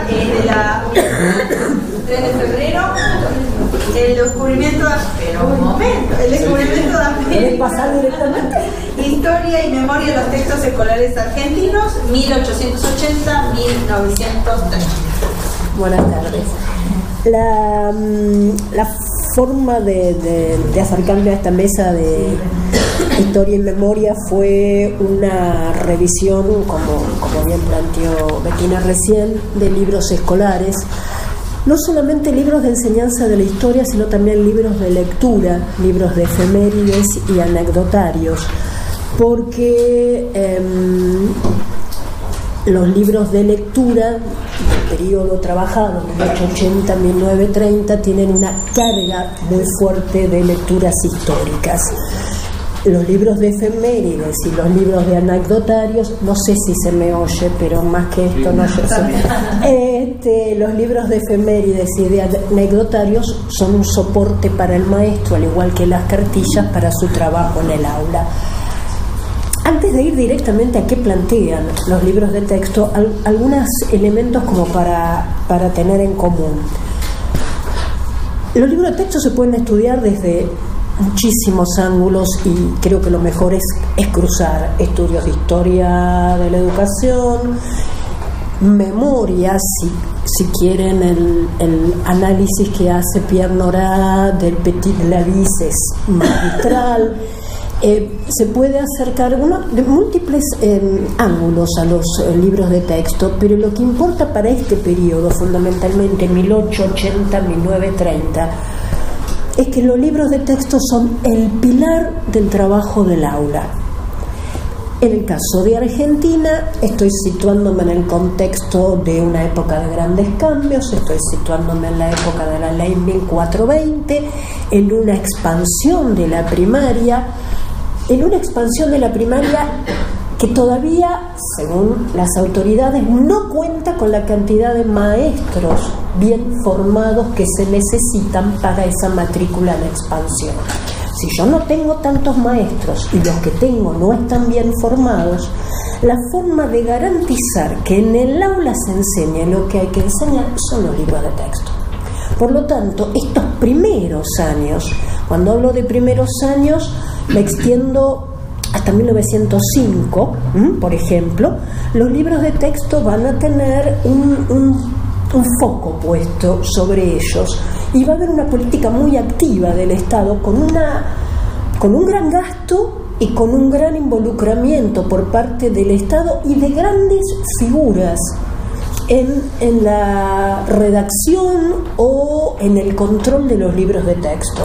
De la 3 de febrero, el descubrimiento de, pero un momento, el descubrimiento de ¿Quieres pasar directamente? Historia y memoria de los textos escolares argentinos, 1880-1930. Buenas tardes. La forma de acercarme a esta mesa de historia y memoria fue una revisión, como bien planteó Bettina recién, de libros escolares. No solamente libros de enseñanza de la historia, sino también libros de lectura, libros de efemérides y anecdotarios, porque los libros de lectura del periodo trabajado, 1880-1930, tienen una carga muy fuerte de lecturas históricas. Los libros de efemérides y los libros de anecdotarios, no sé si se me oye, pero más que esto no sé. Los libros de efemérides y de anecdotarios son un soporte para el maestro, al igual que las cartillas para su trabajo en el aula. Antes de ir directamente a qué plantean los libros de texto, algunos elementos como para tener en común. Los libros de texto se pueden estudiar desde muchísimos ángulos y creo que lo mejor es cruzar estudios de historia de la educación, memoria, si quieren, el análisis que hace Pierre Nora del Petit Lavis es magistral. Se puede acercar de múltiples ángulos a los libros de texto, pero lo que importa para este periodo, fundamentalmente 1880-1930, es que los libros de texto son el pilar del trabajo del aula. En el caso de Argentina, estoy situándome en el contexto de una época de grandes cambios, estoy situándome en la época de la ley 1420, en una expansión de la primaria, que todavía, según las autoridades, no cuenta con la cantidad de maestros bien formados que se necesitan para esa matrícula en expansión. Si yo no tengo tantos maestros y los que tengo no están bien formados, la forma de garantizar que en el aula se enseñe lo que hay que enseñar son los libros de texto. Por lo tanto, estos primeros años, cuando hablo de primeros años, me extiendo hasta 1905, por ejemplo, los libros de texto van a tener un foco puesto sobre ellos y va a haber una política muy activa del Estado con un gran gasto y con un gran involucramiento por parte del Estado y de grandes figuras en la redacción o en el control de los libros de texto.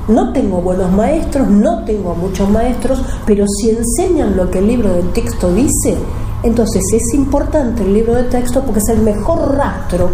No tengo buenos maestros, no tengo muchos maestros, pero si enseñan lo que el libro de texto dice, entonces es importante el libro de texto porque es el mejor rastro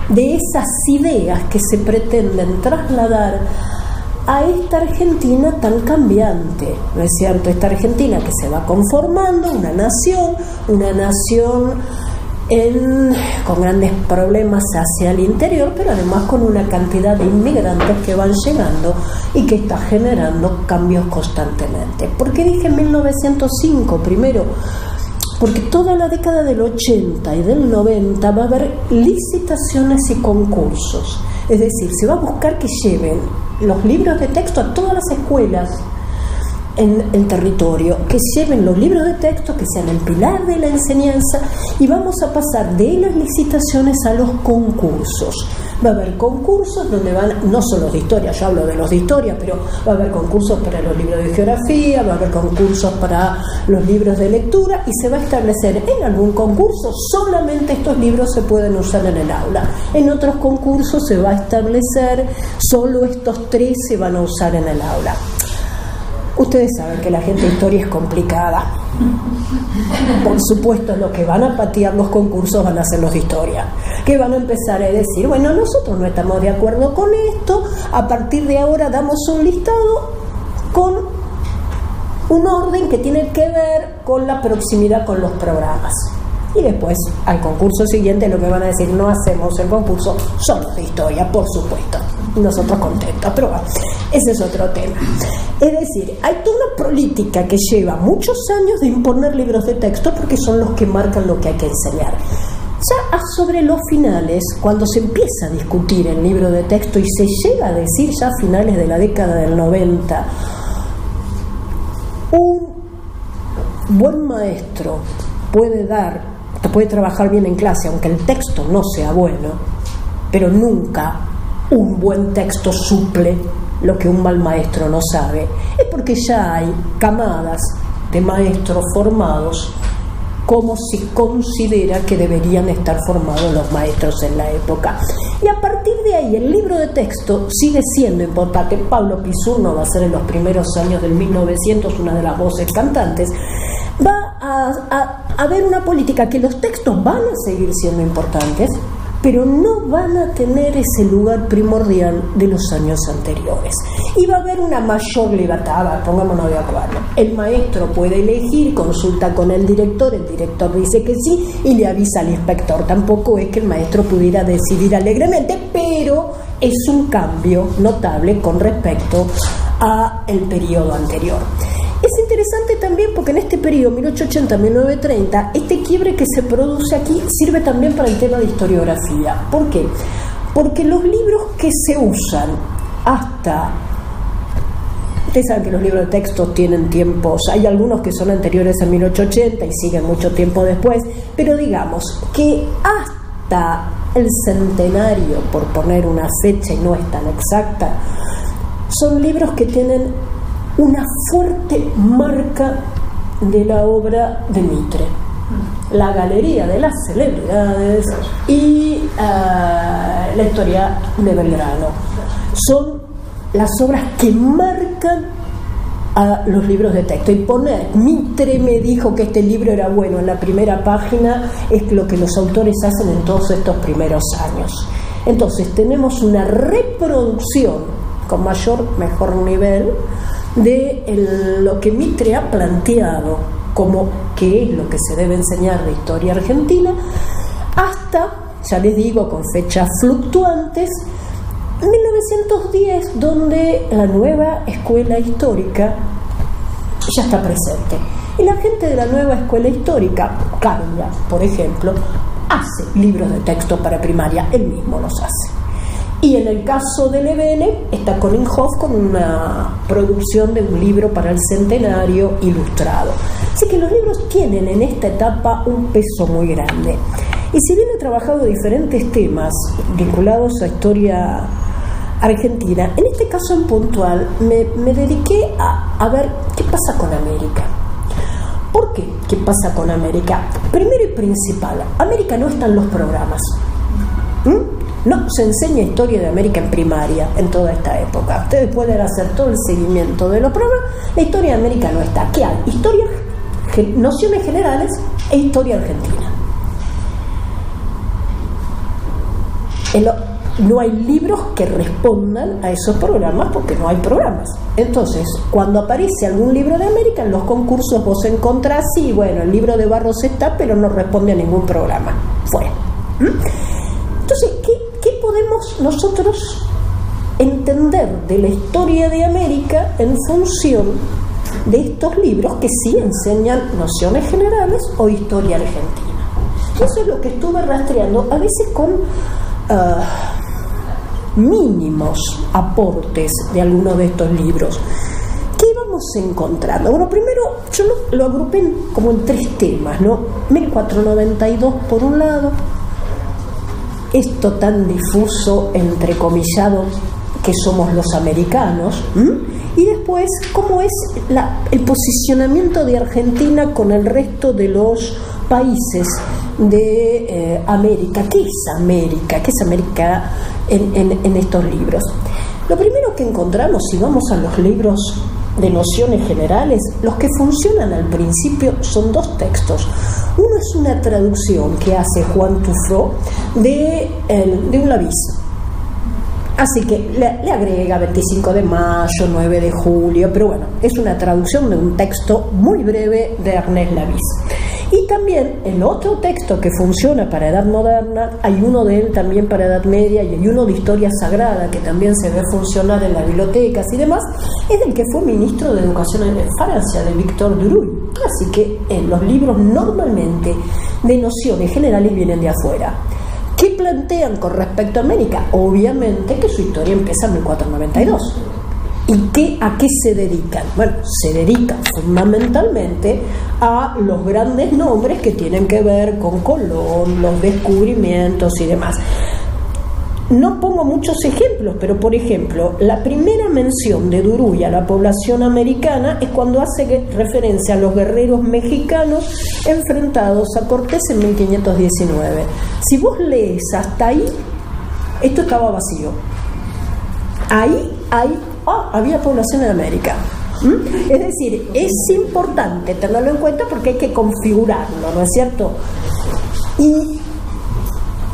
de esas ideas que se pretenden trasladar a esta Argentina tan cambiante, ¿no es cierto? Esta Argentina que se va conformando, una nación con grandes problemas hacia el interior, pero además con una cantidad de inmigrantes que van llegando y que está generando cambios constantemente. ¿Por qué dije 1905? Primero, porque toda la década del 80 y del 90 va a haber licitaciones y concursos. Es decir, se va a buscar que lleven los libros de texto a todas las escuelas en el territorio, que lleven los libros de texto, que sean el pilar de la enseñanza, y vamos a pasar de las licitaciones a los concursos. Va a haber concursos donde van, no solo de historia, yo hablo de los de historia, pero va a haber concursos para los libros de geografía, va a haber concursos para los libros de lectura, y se va a establecer en algún concurso solamente estos libros se pueden usar en el aula. En otros concursos se va a establecer solo estos 3 se van a usar en el aula. Ustedes saben que la gente de historia es complicada. Por supuesto, lo que van a patear los concursos van a ser los de historia, que van a empezar a decir, bueno, nosotros no estamos de acuerdo con esto, a partir de ahora damos un listado con un orden que tiene que ver con la proximidad con los programas. Y después, al concurso siguiente, lo que van a decir, no hacemos el concurso solo de historia, por supuesto. Nosotros contentos, pero bueno, ese es otro tema. Es decir, hay toda una política que lleva muchos años de imponer libros de texto porque son los que marcan lo que hay que enseñar. Ya sobre los finales, cuando se empieza a discutir el libro de texto y se llega a decir ya a finales de la década del 90, un buen maestro puede trabajar bien en clase, aunque el texto no sea bueno, pero nunca un buen texto suple lo que un mal maestro no sabe. Es porque ya hay camadas de maestros formados como se considera que deberían estar formados los maestros en la época. Y a partir de ahí el libro de texto sigue siendo importante. Pablo Pizzurno va a ser en los primeros años del 1900 una de las voces cantantes. Va a haber una política que los textos van a seguir siendo importantes, pero no van a tener ese lugar primordial de los años anteriores. Y va a haber una mayor libertad, pongámonos de acuerdo. El maestro puede elegir, consulta con el director dice que sí y le avisa al inspector. Tampoco es que el maestro pudiera decidir alegremente, pero es un cambio notable con respecto al periodo anterior. Es interesante también porque en este periodo, 1880-1930, este quiebre que se produce aquí sirve también para el tema de historiografía. ¿Por qué? Porque los libros que se usan hasta... Ustedes saben que los libros de texto tienen tiempos, hay algunos que son anteriores a 1880 y siguen mucho tiempo después, pero digamos que hasta el centenario, por poner una fecha y no es tan exacta, son libros que tienen una fuerte marca de la obra de Mitre, la Galería de las Celebridades y la Historia de Belgrano. Son las obras que marcan a los libros de texto. Y poner Mitre me dijo que este libro era bueno en la primera página es lo que los autores hacen en todos estos primeros años. Entonces tenemos una reproducción con mejor nivel de lo que Mitre ha planteado como que es lo que se debe enseñar de historia argentina, hasta, ya les digo, con fechas fluctuantes, 1910, donde la nueva escuela histórica ya está presente. Y la gente de la nueva escuela histórica, Cavia, por ejemplo, hace libros de texto para primaria, él mismo los hace. Y en el caso de Levene está Collinghoff con una producción de un libro para el centenario ilustrado. Así que los libros tienen en esta etapa un peso muy grande. Y si bien he trabajado diferentes temas vinculados a historia argentina, en este caso en puntual me dediqué a ver qué pasa con América. ¿Por qué? ¿Qué pasa con América? Primero y principal, América no está en los programas. No se enseña historia de América en primaria en toda esta época. Ustedes pueden hacer todo el seguimiento de los programas. La historia de América no está. ¿Qué hay? Historia, nociones generales e historia argentina. No hay libros que respondan a esos programas porque no hay programas. Entonces, cuando aparece algún libro de América, en los concursos vos encontrás, sí, bueno, el libro de Barros está, pero no responde a ningún programa. Fuera. Entonces, ¿qué podemos nosotros entender de la historia de América en función de estos libros que sí enseñan nociones generales o historia argentina? Eso es lo que estuve rastreando, a veces con mínimos aportes de algunos de estos libros. ¿Qué vamos encontrando? Bueno, primero yo lo agrupé como en 3 temas, ¿no? 1492 por un lado, esto tan difuso, entrecomillado, que somos los americanos, y después cómo es el posicionamiento de Argentina con el resto de los países de América. ¿Qué es América? ¿Qué es América en estos libros? Lo primero que encontramos, si vamos a los libros de nociones generales, los que funcionan al principio son 2 textos. Uno es una traducción que hace Juan Tufró de un Lavis. Así que le agrega 25 de mayo, 9 de julio, pero bueno, es una traducción de un texto muy breve de Ernest Lavis. Y también el otro texto que funciona para Edad Moderna, hay uno de él también para Edad Media y hay uno de Historia Sagrada que también se ve funcionar en las bibliotecas y demás, es del que fue ministro de Educación en Francia, de Victor Duruy. Así que los libros normalmente de nociones generales vienen de afuera. ¿Qué plantean con respecto a América? Obviamente que su historia empieza en 1492. ¿Y a qué se dedican? Bueno, se dedican fundamentalmente a los grandes nombres que tienen que ver con Colón, los descubrimientos y demás. No pongo muchos ejemplos, pero por ejemplo, la primera mención de Duruy a la población americana es cuando hace referencia a los guerreros mexicanos enfrentados a Cortés en 1519. Si vos lees hasta ahí, esto estaba vacío. Ahí había población en América. Es decir, es importante tenerlo en cuenta porque hay que configurarlo, ¿no es cierto? Y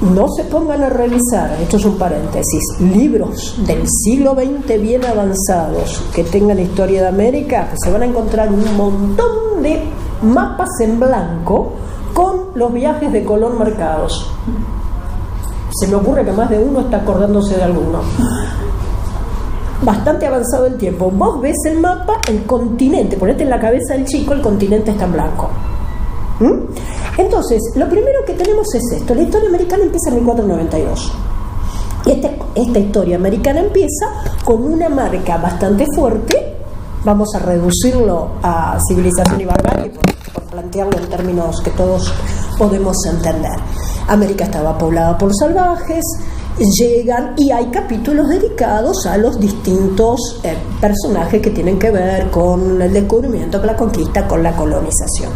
no se pongan a revisar, esto es un paréntesis, libros del siglo XX bien avanzados que tengan historia de América, pues se van a encontrar un montón de mapas en blanco con los viajes de Colón marcados. Se me ocurre que más de uno está acordándose de alguno. Bastante avanzado el tiempo. Vos ves el mapa, el continente, ponete en la cabeza del chico, el continente está en blanco. Entonces, lo primero que tenemos es esto. La historia americana empieza en 1492. Esta historia americana empieza con una marca bastante fuerte. Vamos a reducirlo a civilización y barbarie por plantearlo en términos que todos podemos entender. América estaba poblada por salvajes, llegan y hay capítulos dedicados a los distintos personajes que tienen que ver con el descubrimiento, con la conquista, con la colonización.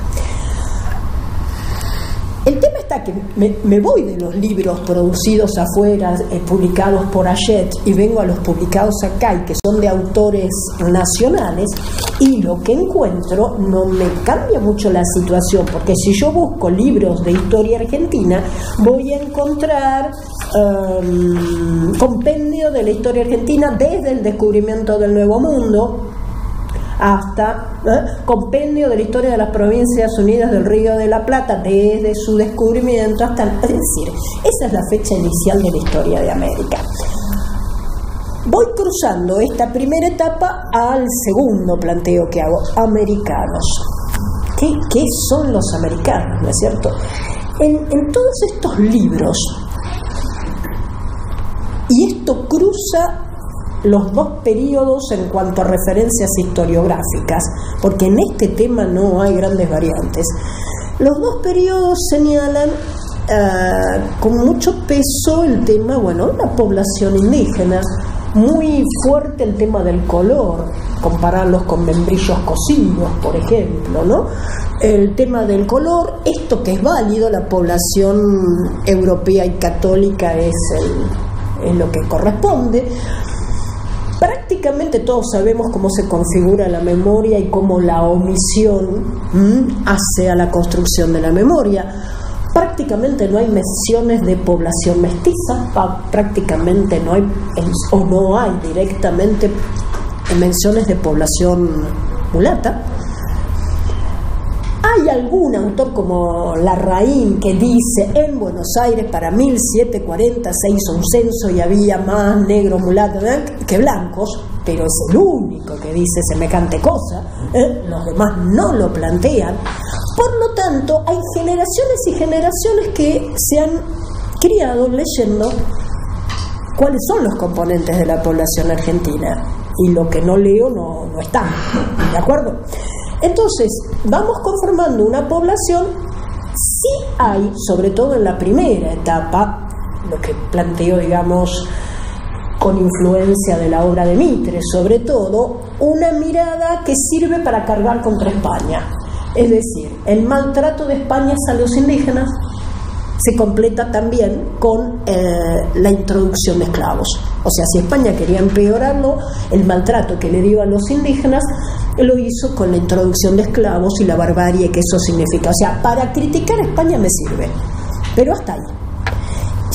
El tema está que me voy de los libros producidos afuera, publicados por Hachette, y vengo a los publicados acá y que son de autores nacionales, y lo que encuentro no me cambia mucho la situación, porque si yo busco libros de historia argentina voy a encontrar compendio de la historia argentina desde el descubrimiento del Nuevo Mundo hasta compendio de la historia de las Provincias Unidas del Río de la Plata, desde su descubrimiento hasta... Es decir, esa es la fecha inicial de la historia de América. Voy cruzando esta primera etapa al segundo planteo que hago, americanos. ¿Qué son los americanos? ¿No es cierto? En todos estos libros, y esto cruza los 2 periodos en cuanto a referencias historiográficas, porque en este tema no hay grandes variantes. Los 2 periodos señalan con mucho peso el tema, la población indígena, muy fuerte el tema del color, compararlos con membrillos cocidos, por ejemplo, ¿no? El tema del color, esto que es válido, la población europea y católica es lo que corresponde. Prácticamente todos sabemos cómo se configura la memoria y cómo la omisión hace a la construcción de la memoria. Prácticamente no hay menciones de población mestiza, prácticamente no hay directamente menciones de población mulata. Hay algún autor como Larraín que dice: en Buenos Aires para 1740 se hizo un censo y había más negros mulatos que blancos, pero es el único que dice semejante cosa, los demás no lo plantean. Por lo tanto, hay generaciones y generaciones que se han criado leyendo cuáles son los componentes de la población argentina, y lo que no leo no está, ¿de acuerdo? Entonces, vamos conformando una población. Sí hay, sobre todo en la primera etapa, lo que planteo, digamos, con influencia de la obra de Mitre, sobre todo, una mirada que sirve para cargar contra España. Es decir, el maltrato de España a los indígenas se completa también con la introducción de esclavos. O sea, si España quería empeorarlo, el maltrato que le dio a los indígenas lo hizo con la introducción de esclavos y la barbarie que eso significa. O sea, para criticar a España me sirve, pero hasta ahí.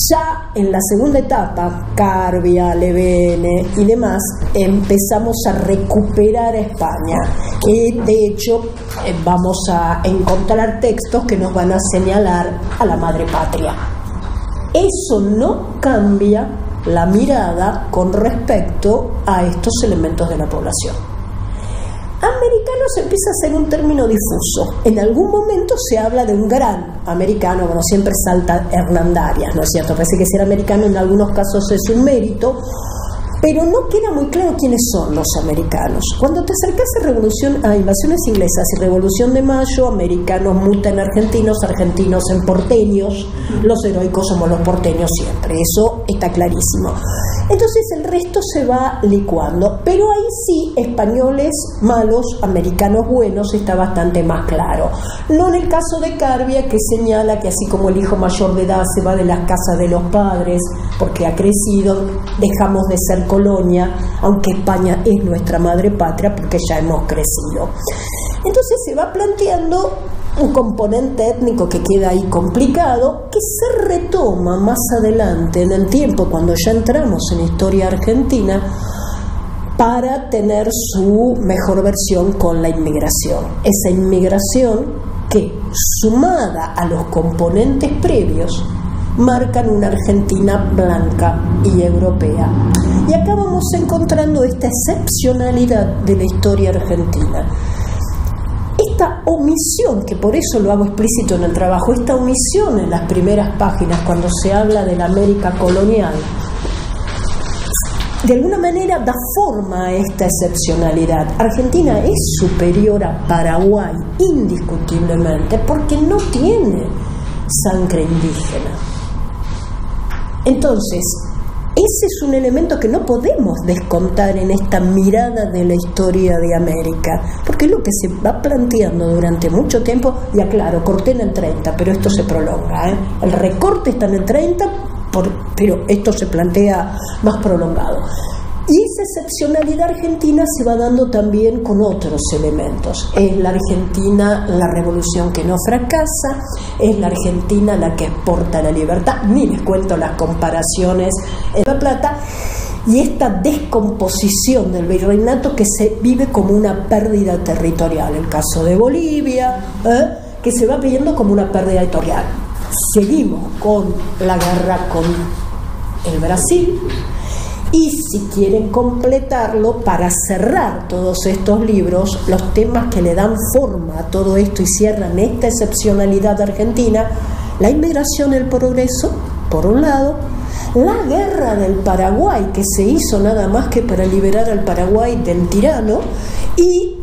Ya en la segunda etapa, Carbia, Levene y demás, empezamos a recuperar a España. Y de hecho vamos a encontrar textos que nos van a señalar a la madre patria. Eso no cambia la mirada con respecto a estos elementos de la población. Americanos empieza a ser un término difuso. En algún momento se habla de un gran americano, bueno, siempre salta Hernandarias, ¿no es cierto? Parece que ser americano en algunos casos es un mérito, pero no queda muy claro quiénes son los americanos. Cuando te acercas a invasiones inglesas y Revolución de Mayo, americanos mutan argentinos, argentinos en porteños, los heroicos somos los porteños siempre, eso está clarísimo. Entonces el resto se va licuando, pero ahí sí, españoles malos, americanos buenos, está bastante más claro. No en el caso de Carbia, que señala que así como el hijo mayor de edad se va de las casas de los padres porque ha crecido, dejamos de ser colonia, aunque España es nuestra madre patria porque ya hemos crecido. Entonces se va planteando un componente étnico que queda ahí complicado, que se retoma más adelante en el tiempo, cuando ya entramos en historia argentina, para tener su mejor versión con la inmigración. Esa inmigración que, sumada a los componentes previos, marcan una Argentina blanca y europea. Y acá vamos encontrando esta excepcionalidad de la historia argentina. Esta omisión, que por eso lo hago explícito en el trabajo, esta omisión en las primeras páginas cuando se habla de la América colonial, de alguna manera da forma a esta excepcionalidad. Argentina es superior a Paraguay indiscutiblemente porque no tiene sangre indígena. Entonces, ese es un elemento que no podemos descontar en esta mirada de la historia de América, porque es lo que se va planteando durante mucho tiempo. Y aclaro, corté en el 30, pero esto se prolonga, ¿eh? El recorte está en el 30, pero esto se plantea más prolongado. Y esa excepcionalidad argentina se va dando también con otros elementos. Es la Argentina la revolución que no fracasa, es la Argentina la que exporta la libertad, ni les cuento las comparaciones en La Plata, y esta descomposición del virreinato que se vive como una pérdida territorial. El caso de Bolivia, que se va viendo como una pérdida territorial. Seguimos con la guerra con el Brasil. Y si quieren completarlo, para cerrar todos estos libros, los temas que le dan forma a todo esto y cierran esta excepcionalidad argentina: la inmigración y el progreso, por un lado, la guerra del Paraguay, que se hizo nada más que para liberar al Paraguay del tirano, y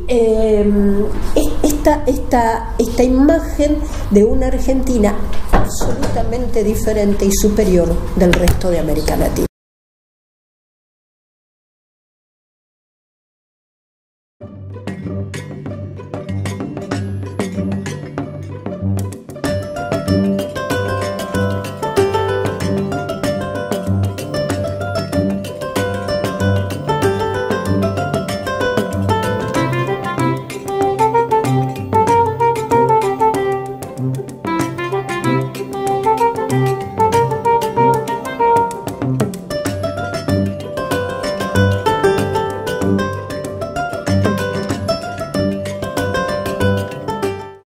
esta imagen de una Argentina absolutamente diferente y superior del resto de América Latina.